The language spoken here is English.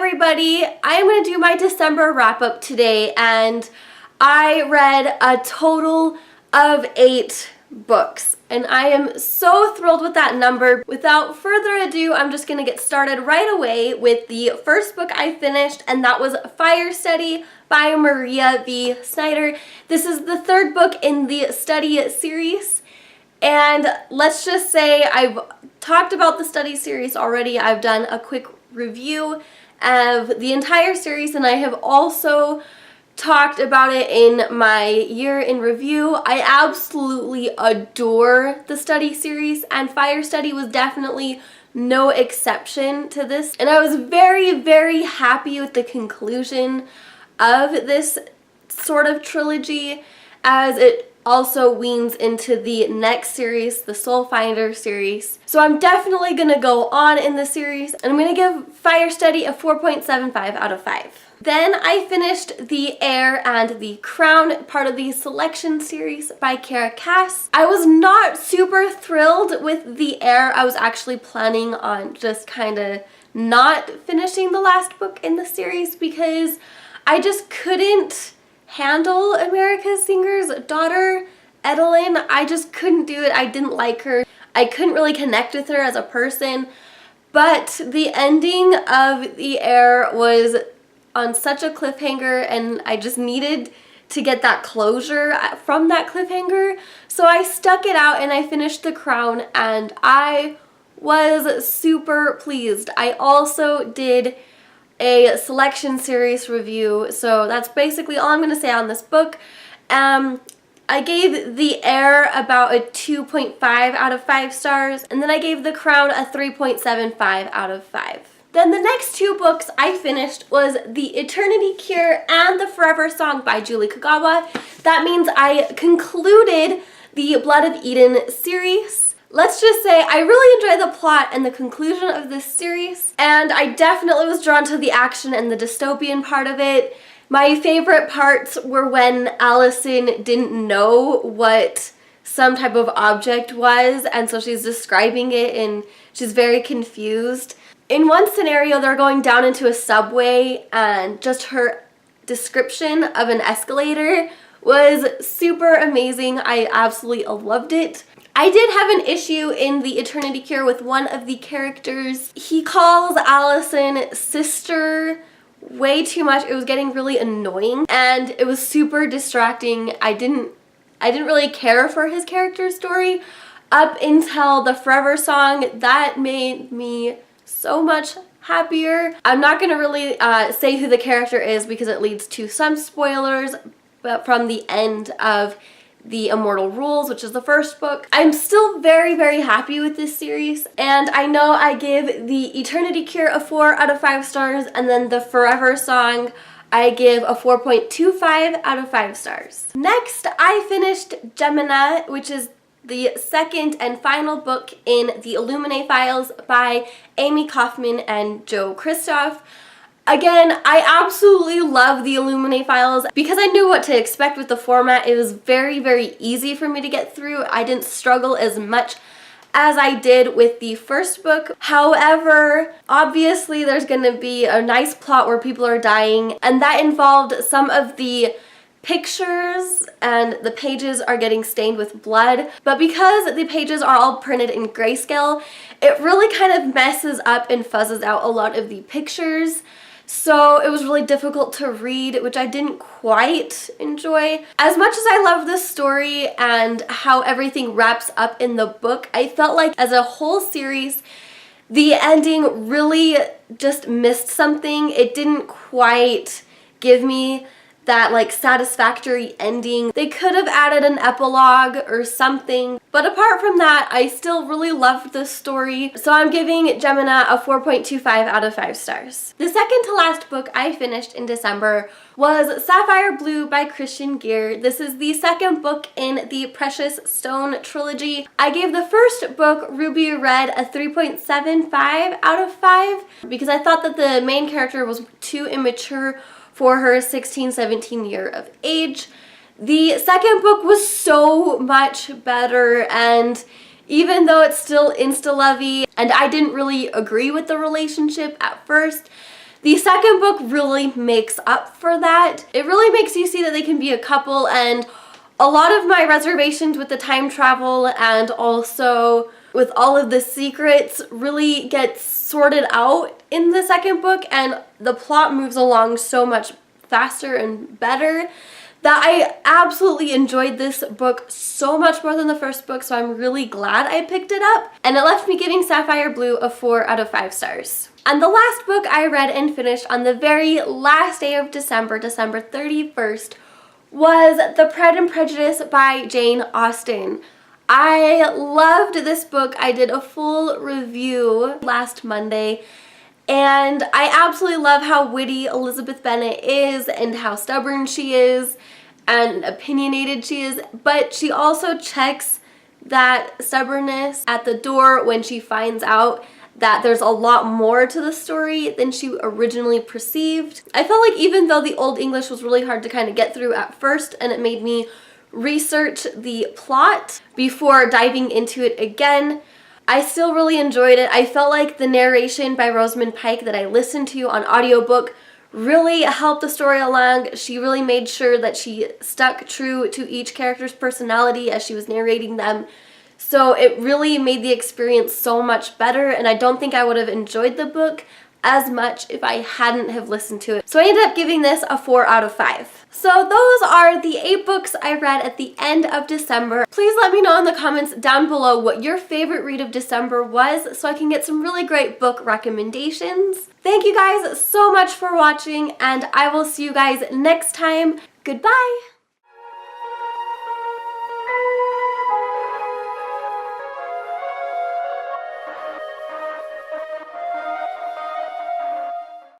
everybody! I'm going to do my December wrap-up today, and I read a total of 8 books, and I am so thrilled with that number. Without further ado, I'm just going to get started right away with the first book I finished, and that was Fire Study by Maria V. Snyder. This is the 3rd book in the study series, and let's just say I've talked about the study series already. I've done a quick review of the entire series, and I have also talked about it in my year in review. I absolutely adore the study series, and Fire Study was definitely no exception to this. And I was very, very happy with the conclusion of this sort of trilogy, as it also weans into the next series, the Soul Finder series. So I'm definitely gonna go on in the series, and I'm gonna give Fire Study a 4.75 out of 5. Then I finished The Heir and the Crown, part of the Selection series by Kara Cass. I was not super thrilled with The Heir. I was actually planning on just kind of not finishing the last book in the series because I just couldn't handle America's Singer's daughter, Edelyn. I just couldn't do it. I didn't like her. I couldn't really connect with her as a person. But the ending of The Heir was on such a cliffhanger, and I just needed to get that closure from that cliffhanger. So I stuck it out and I finished The Crown, and I was super pleased. I also did a Selection series review, so that's basically all I'm going to say on this book. I gave The Heir about a 2.5 out of 5 stars, and then I gave The Crown a 3.75 out of 5. Then the next 2 books I finished was The Eternity Cure and The Forever Song by Julie Kagawa. That means I concluded the Blood of Eden series. Let's just say I really enjoyed the plot and the conclusion of this series, and I definitely was drawn to the action and the dystopian part of it. My favorite parts were when Allison didn't know what some type of object was, and so she's describing it and she's very confused. In one scenario, they're going down into a subway, and just her description of an escalator was super amazing. I absolutely loved it. I did have an issue in The Eternity Cure with one of the characters. He calls Allison sister way too much. It was getting really annoying, and it was super distracting. I didn't really care for his character story up until The Forever Song. That made me so much happier. I'm not going to really say who the character is because it leads to some spoilers, but from the end of The Immortal Rules, which is the first book. I'm still very, very happy with this series, and I know I give The Eternity Cure a 4 out of 5 stars, and then The Forever Song I give a 4.25 out of 5 stars. Next, I finished Gemena, which is the second and final book in the Illuminae Files by Amy Kaufman and Joe Kristoff. Again, I absolutely love the Illuminae Files. Because I knew what to expect with the format, it was very, very easy for me to get through. I didn't struggle as much as I did with the first book. However, obviously there's going to be a nice plot where people are dying, and that involved some of the pictures, and the pages are getting stained with blood. But because the pages are all printed in grayscale, it really kind of messes up and fuzzes out a lot of the pictures. So it was really difficult to read, which I didn't quite enjoy. As much as I love this story and how everything wraps up in the book, I felt like as a whole series, the ending really just missed something. It didn't quite give me that like satisfactory ending. They could have added an epilogue or something, but apart from that, I still really loved this story. So I'm giving Gemena a 4.25 out of 5 stars. The second to last book I finished in December was Sapphire Blue by Christian Gear. This is the second book in the Precious Stone trilogy. I gave the first book, Ruby Red, a 3.75 out of 5 because I thought that the main character was too immature for her 16-17 year of age. The second book was so much better, and even though it's still insta-lovey and I didn't really agree with the relationship at first, the second book really makes up for that. It really makes you see that they can be a couple, and a lot of my reservations with the time travel and also with all of the secrets really get sorted out in the second book, and the plot moves along so much faster and better that I absolutely enjoyed this book so much more than the first book, so I'm really glad I picked it up. And it left me giving Sapphire Blue a 4 out of 5 stars. And the last book I read and finished on the very last day of December, December 31st, was The Pride and Prejudice by Jane Austen. I loved this book. I did a full review last Monday, and I absolutely love how witty Elizabeth Bennet is and how stubborn she is and opinionated she is, but she also checks that stubbornness at the door when she finds out that there's a lot more to the story than she originally perceived. I felt like even though the Old English was really hard to kind of get through at first, and it made me research the plot before diving into it again, I still really enjoyed it. I felt like the narration by Rosamund Pike that I listened to on audiobook really helped the story along. She really made sure that she stuck true to each character's personality as she was narrating them. So it really made the experience so much better, and I don't think I would have enjoyed the book as much if I hadn't have listened to it. So I ended up giving this a 4 out of 5. So those are the 8 books I read at the end of December. Please let me know in the comments down below what your favorite read of December was so I can get some really great book recommendations. Thank you guys so much for watching, and I will see you guys next time. Goodbye!